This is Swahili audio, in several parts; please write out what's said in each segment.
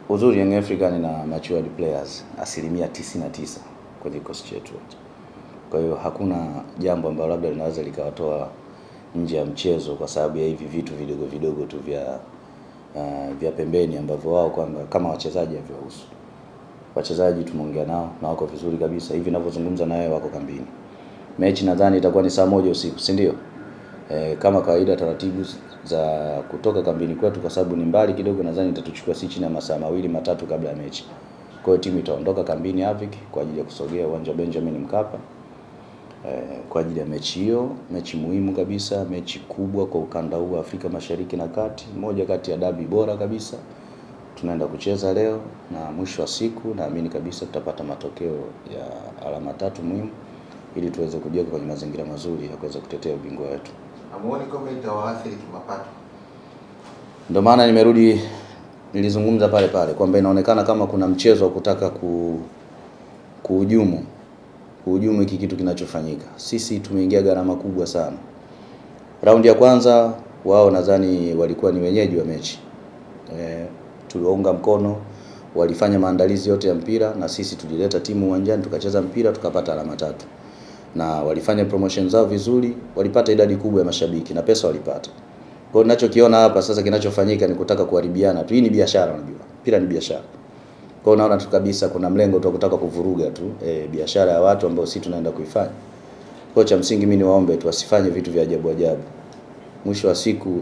Uzuri Young African na matured players 99% kwenye kikosi chetu. Kwa hiyo hakuna jambo ambalo labda linaweza likawatoa nje ya mchezo kwa sababu ya hivi vitu vidogo vidogo tu vya pembeni ambavyo wao kwamba kama wachezaji haviwahusu. Wachezaji tumeongea nao na wako vizuri kabisa. Hivi ninavyozungumza na wewe wako kambini. Mechi nadhani itakuwa ni saa 1 usiku, si ndio? Kama kawaida taratibu za kutoka kambini kwetu kwa sababu ni mbali kidogo, nadhani itatuchukua si chini ya masaa 2-3 kabla ya mechi. Kwa hiyo timu itaondoka kambini Avic kwa ajili ya kusogea uwanja Benjamin Mkapa kwa ajili ya mechi hiyo, mechi muhimu kabisa, mechi kubwa kwa ukanda huu wa Afrika Mashariki na Kati, moja kati ya dabi bora kabisa. Tunaenda kucheza leo na mwisho wa siku naamini kabisa tutapata matokeo ya alama 3 muhimu ili tuweze kujiweka kwenye mazingira mazuri ya kuweza kutetea ubingwa wetu. Amuone kama itawaathiri kimapato. Ndio maana nilizungumza pale kwamba inaonekana kama kuna mchezo wa kutaka kuhujumu hiki kitu kinachofanyika. Sisi tumeingia gharama kubwa sana. Raundi ya kwanza wao nadhani walikuwa ni wenyeji wa mechi. Tuliwaunga mkono, walifanya maandalizi yote ya mpira na sisi tulileta timu uwanjani tukacheza mpira tukapata alama 3. Na walifanya promotion zao vizuri, walipata idadi kubwa ya mashabiki na pesa walipata. Kwa hiyo ninachokiona hapa sasa kinachofanyika ni kutaka kuharibiana tu. Hii ni biashara unajua. Mpira ni biashara. Kwa hiyo naona tu kabisa kuna mlengo tu kutaka kuvuruga tu biashara ya watu ambao sisi tunaenda kuifanya. Kwa cha msingi mimi niwaombe tu wasifanye vitu vya ajabu ajabu. Mwisho wa siku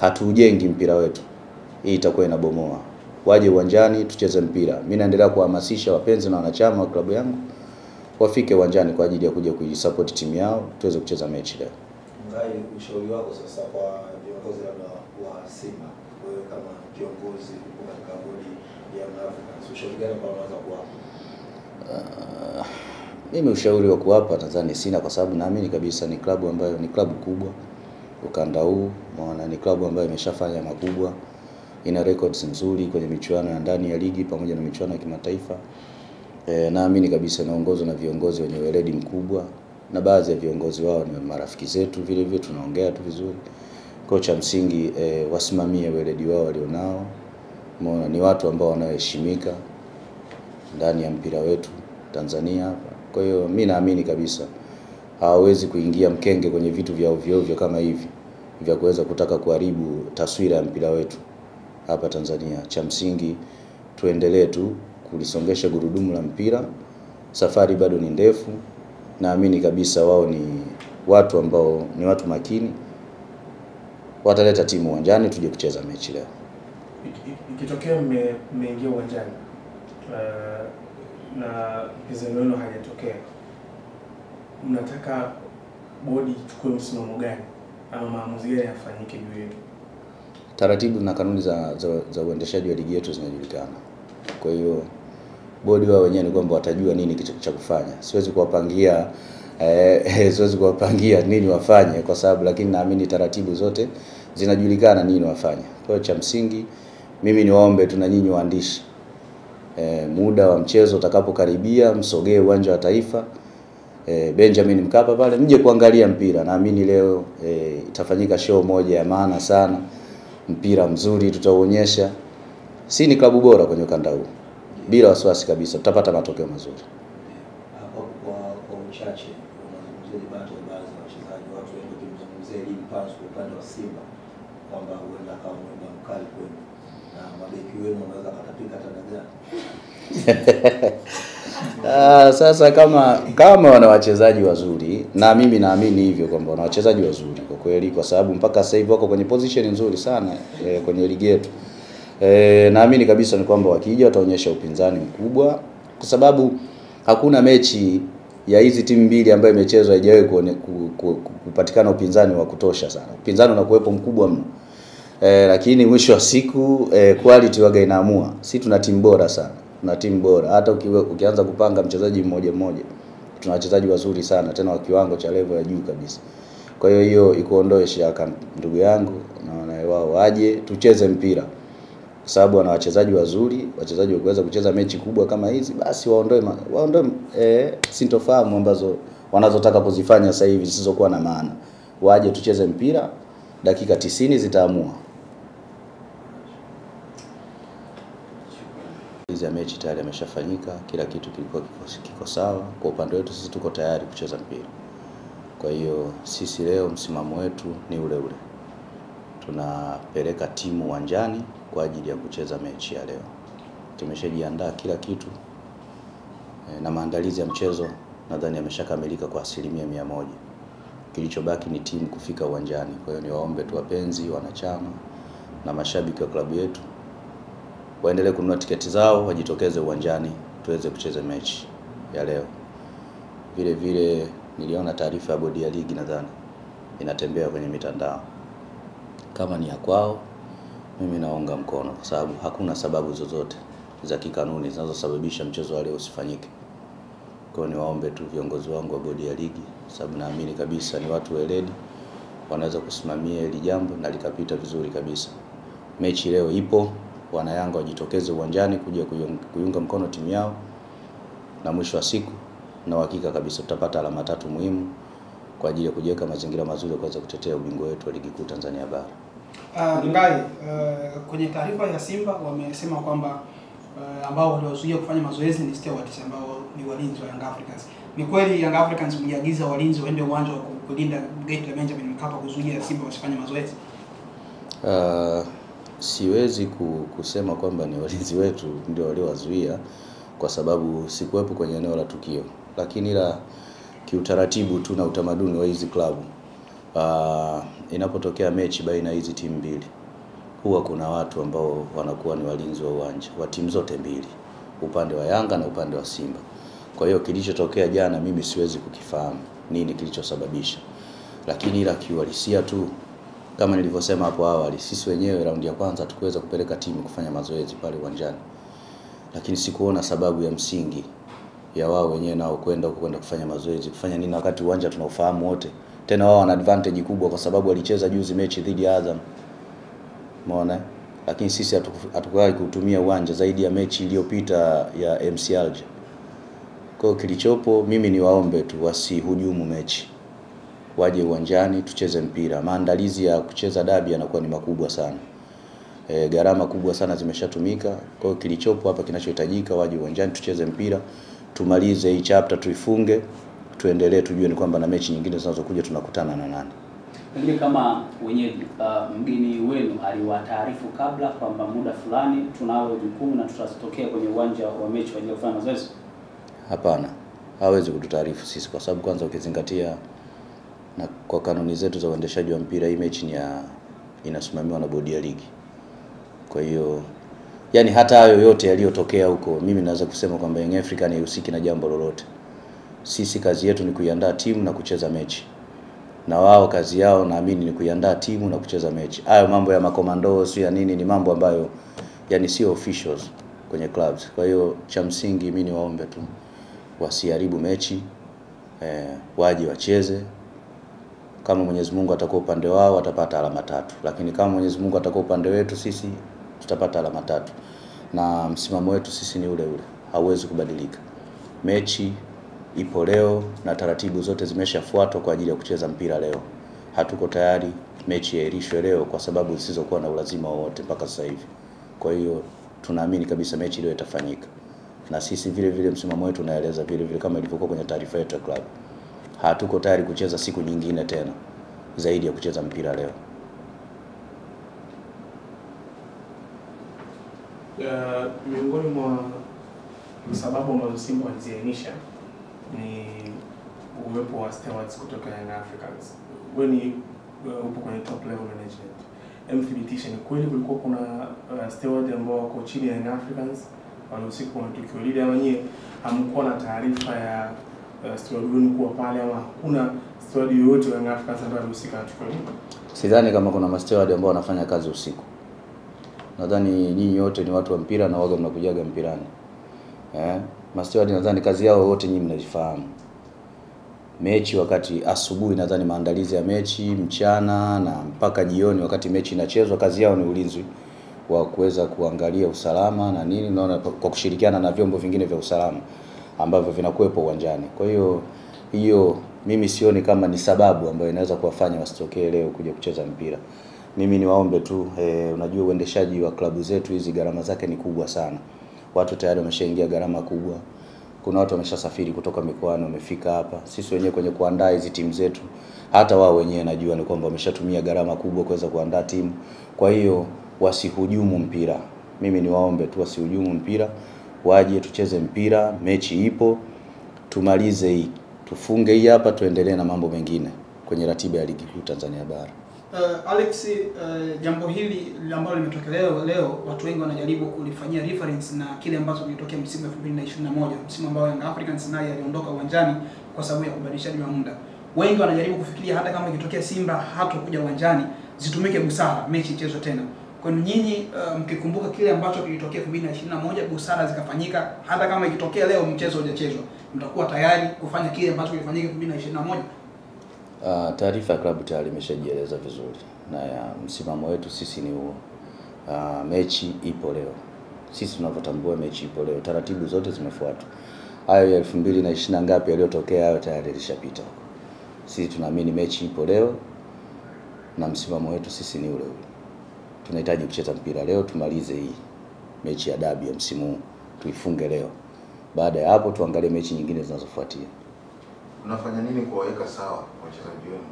hatujengi mpira wetu. Hii itakuwa inabomoa. Waje uwanjani tucheze mpira. Mimi naendelea kuhamasisha wapenzi na wanachama wa klabu yangu wafike uwanjani kwa ajili ya kuja kuisupport timu yao tuweze kucheza mechi leo. Ngai, ushauri wako sasa kwa viongozi wa Simba, wewe kama kiongozi katika bodi ya Afrika, ushauri gani kwa wanaweza kuwapa? Mimi ushauri wa kuwapa nadhani sina kwa sababu naamini kabisa ni klabu ambayo ni klabu kubwa ukanda huu, maana ni klabu ambayo imeshafanya makubwa, ina records nzuri kwenye michuano ya ndani ya ligi pamoja na michuano ya kimataifa. Naamini kabisa inaongozwa na viongozi wenye weledi mkubwa na baadhi ya viongozi wao ni marafiki zetu vile vile tunaongea tu vizuri. Kocha msingi wasimamie weledi wao walionao. Umeona ni watu ambao wanaheshimika ndani ya mpira wetu Tanzania hapa. Kwa hiyo mimi naamini kabisa hawawezi kuingia mkenge kwenye vitu vya ovyo ovyo kama hivi vya kuweza kutaka kuharibu taswira ya mpira wetu hapa Tanzania. Cha msingi tuendelee tu kulisongesha gurudumu la mpira. Safari bado ni ndefu. Naamini kabisa wao ni watu ambao ni watu makini. Wataleta timu uwanjani tuje kucheza mechi leo. Ikitokea mmeingia uwanjani na mpinzani wenu hajatokea, mnataka bodi ichukue msimamo gani ama maamuzi gani yafanyike juu yenu? Taratibu na kanuni za uendeshaji wa ligi yetu zinajulikana. Kwa hiyo bodi wao wenyewe ni kwamba watajua nini cha kufanya. Siwezi kuwapangia nini wafanye kwa sababu, lakini naamini taratibu zote zinajulikana nini wafanye. Kwa hiyo cha msingi mimi niwaombe tu na nyinyi waandishi, muda wa mchezo utakapokaribia msogee uwanja wa Taifa Benjamin Mkapa pale mje kuangalia mpira. Naamini leo itafanyika show moja ya maana sana. Mpira mzuri tutauonyesha. Si ni klabu bora kwenye ukanda huu. Bila wasiwasi kabisa tutapata matokeo mazuri. Hapo kwa uchache unazungumzia baadhi ya wachezaji, watu wengi wakimzungumzia Elie Mpanzu kwa upande wa Simba kwamba huenda kama mwenda mkali kwenu na mabeki wenu wanaweza katapika tadaga. Sasa kama wana wachezaji wazuri na mimi naamini hivyo kwamba wana wachezaji wazuri kwa kweli, kwa sababu mpaka sasa hivi wako kwenye position nzuri sana kwenye ligi yetu. Naamini kabisa ni kwamba wakija wataonyesha upinzani mkubwa kwa sababu hakuna mechi ya hizi timu mbili ambayo imechezwa haijawahi kupatikana upinzani wa kutosha sana. Upinzani unakuwepo mkubwa mno. Lakini mwisho wa siku quality waga inaamua. Sisi tuna timu bora sana. Tuna timu bora. Hata ukianza kupanga mchezaji mmoja mmoja, tuna wachezaji wazuri sana tena wa kiwango cha level ya juu kabisa. Kwa hiyo ikuondoe shaka ndugu yangu, na wao waje tucheze mpira. Kwa sababu wana wachezaji wazuri, wachezaji wakuweza kucheza mechi kubwa kama hizi, basi waondoe sintofahamu ambazo wanazotaka kuzifanya sasa hivi zisizokuwa na maana. Waje tucheze mpira, dakika 90 zitaamua. maandalizi ya mechi tayari yameshafanyika, kila kitu kiko sawa. Kwa upande wetu sisi tuko tayari kucheza mpira. Kwa hiyo sisi leo msimamo wetu ni ule ule. Tunapeleka timu uwanjani kwa ajili ya kucheza mechi ya leo. Tumeshajiandaa kila kitu na maandalizi ya mchezo nadhani yameshakamilika kwa 100%. Kilichobaki ni timu kufika uwanjani. Kwa hiyo niwaombe tu wapenzi, wanachama na mashabiki wa klabu yetu waendelee kununua tiketi zao, wajitokeze uwanjani tuweze kucheza mechi ya leo. Vile vile niliona taarifa ya bodi ya ligi nadhani inatembea kwenye mitandao. Kama ni ya kwao, mimi naunga mkono kwa sababu hakuna sababu zozote za kikanuni zinazosababisha mchezo wa leo usifanyike. Kwa hiyo niwaombe tu viongozi wangu wa bodi ya ligi, sababu naamini kabisa ni watu weledi, wanaweza kusimamia hili jambo na likapita vizuri kabisa. Mechi leo ipo, wana Yanga wajitokeze uwanjani kuja kuiunga mkono timu yao, na mwisho wa siku na uhakika kabisa tutapata alama 3 muhimu kwa ajili ya kujiweka mazingira mazuri ya kuweza kutetea ubingwa wetu wa ligi kuu Tanzania bara. Ngai, kwenye taarifa ya Simba wamesema kwamba ambao waliwazuia kufanya mazoezi ni stewards ambao ni walinzi wa Young Africans. Ni kweli Young Africans mliagiza walinzi waende uwanja wa kulinda gate la Benjamin Mkapa kuzuia Simba wasifanye mazoezi? Siwezi kusema kwamba ni walinzi wetu ndio waliowazuia kwa sababu sikuwepo kwenye eneo la tukio. Lakini ila kiutaratibu tu na utamaduni wa hizi klabu, inapotokea mechi baina hizi timu mbili, huwa kuna watu ambao wanakuwa ni walinzi wa uwanja wa timu zote mbili, upande wa Yanga na upande wa Simba. Kwa hiyo kilichotokea jana mimi siwezi kukifahamu nini kilichosababisha. Lakini ila kiuhalisia tu kama nilivyosema hapo awali, sisi wenyewe raundi ya kwanza tukuweza kupeleka timu kufanya mazoezi pale uwanjani. Lakini sikuona sababu ya msingi ya wao wenyewe nao kwenda kufanya mazoezi. Kufanya nini wakati uwanja tunaufahamu wote? Tena wao wana advantage kubwa kwa sababu walicheza juzi mechi dhidi ya Azam. Umeona? Lakini sisi hatukuwahi kutumia uwanja zaidi ya mechi iliyopita ya MC Alger. Kwa hiyo kilichopo mimi ni waombe tu wasihujumu mechi. Waje uwanjani tucheze mpira. Maandalizi ya kucheza dabi yanakuwa ni makubwa sana. Gharama kubwa sana zimeshatumika. Kwa hiyo kilichopo hapa kinachohitajika waje uwanjani tucheze mpira. Tumalize hii chapter tuifunge. Tuendelee tujue ni kwamba na mechi nyingine zinazokuja tunakutana na nani. Pengine kama wenyeji mgeni wenu aliwataarifu kabla kwamba muda fulani tunao jukumu na tutatokea kwenye uwanja wa mechi kwa ajili ya kufanya mazoezi? Hapana. Hawezi kututaarifu sisi kwa sababu kwanza ukizingatia na kwa kanuni zetu za uendeshaji wa mpira hii mechi inasimamiwa na bodi ya ligi. Kwa hiyo yani hata hayo yote yaliyotokea huko mimi naweza kusema kwamba Young African haihusiki na jambo lolote. Sisi kazi yetu ni kuiandaa timu na kucheza mechi. Na wao kazi yao naamini ni kuiandaa timu na kucheza mechi. Hayo mambo ya makomando sio ya nini, ni mambo ambayo yani sio officials kwenye clubs. Kwa hiyo cha msingi mimi ni waombe tu wasiharibu mechi, waje wacheze. Kama Mwenyezi Mungu atakuwa upande wao watapata alama 3, lakini kama Mwenyezi Mungu atakuwa upande wetu sisi tutapata alama 3. Na msimamo wetu sisi ni ule ule, hauwezi kubadilika. Mechi ipo leo na taratibu zote zimeshafuatwa kwa ajili ya kucheza mpira leo. Hatuko tayari mechi iahirishwe leo kwa sababu zisizokuwa na ulazima wowote mpaka sasa hivi. Kwa hiyo tunaamini kabisa mechi leo itafanyika. Na sisi vile vile msimamo wetu unaeleza vile vile kama ilivyokuwa kwenye taarifa yetu ya club. Hatuko tayari kucheza siku nyingine tena zaidi ya kucheza mpira leo. Miongoni mwa sababu ambazo Simba waliziainisha ni uwepo wa stewards kutoka Young Africans. Wewe ni upo kwenye top level management. Mthibitisha ni kweli kulikuwa kuna steward ambao wako chini ya Young Africans walihusika kwenye tukio lile, ama nyie hamkuwa na taarifa ya steward wenu kuwa pale, ama hakuna steward yoyote wa Young Africans ambaye alihusika na tukio lile? Sidhani kama kuna masteward ambao wanafanya kazi usiku. Nadhani nyinyi wote ni watu wa mpira na waga mnakujaga mpirani. Masteward nadhani kazi yao wote nyinyi mnajifahamu. Mechi wakati asubuhi nadhani maandalizi ya mechi, mchana na mpaka jioni wakati mechi inachezwa, kazi yao ni ulinzi wa kuweza kuangalia usalama na nini, naona kwa kushirikiana na vyombo vingine vya usalama ambavyo vinakuwepo uwanjani. Kwa hiyo mimi sioni kama ni sababu ambayo inaweza kuwafanya wasitokee leo kuja kucheza mpira. Mimi niwaombe tu, unajua uendeshaji wa klabu zetu hizi gharama zake ni kubwa sana. watu tayari wameshaingia gharama kubwa. Kuna watu wameshasafiri kutoka mikoani wamefika hapa. Sisi wenyewe kwenye kuandaa hizi timu zetu, hata wao wenyewe najua ni kwamba wameshatumia gharama kubwa kuweza kuandaa timu. Kwa hiyo wasihujumu mpira. Mimi niwaombe tu wasihujumu mpira, waje tucheze mpira, mechi ipo, tumalize hii. Tufunge hii hapa, tuendelee na mambo mengine kwenye ratiba ya ligi kuu Tanzania bara. Alex, jambo hili ambalo limetokea leo watu wengi wanajaribu kulifanyia reference na kile ambacho kilitokea msimu 2021, msimu ambao Young Africans naye aliondoka uwanjani kwa sababu ya kubadilishaji wa muda. Wengi wanajaribu kufikiria hata kama ikitokea Simba hatakuja uwanjani, zitumike busara, mechi ichezwe tena. Kwa nyinyi mkikumbuka kile ambacho kilitokea 2021, busara zikafanyika, hata kama ikitokea leo mchezo hujachezwa, mtakuwa tayari kufanya kile ambacho kilifanyika 2021? Taarifa ya klabu tayari imeshajieleza vizuri na msimamo wetu sisi ni huo. Mechi ipo leo. Sisi tunavyotambua mechi ipo leo. Taratibu zote zimefuatwa. Hayo ya 2020 ngapi yaliyotokea hayo tayari yalishapita huko. Sisi tunaamini mechi ipo leo na msimamo wetu sisi ni ule ule. Tunahitaji kucheza mpira leo, tumalize hii mechi ya dabi ya msimu huu, tuifunge leo. Baada ya hapo tuangalie mechi nyingine zinazofuatia. Unafanya nini kuwaweka sawa wachezaji wenu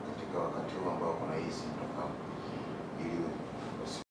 katika wakati huu ambao kuna hii sintofahamu ili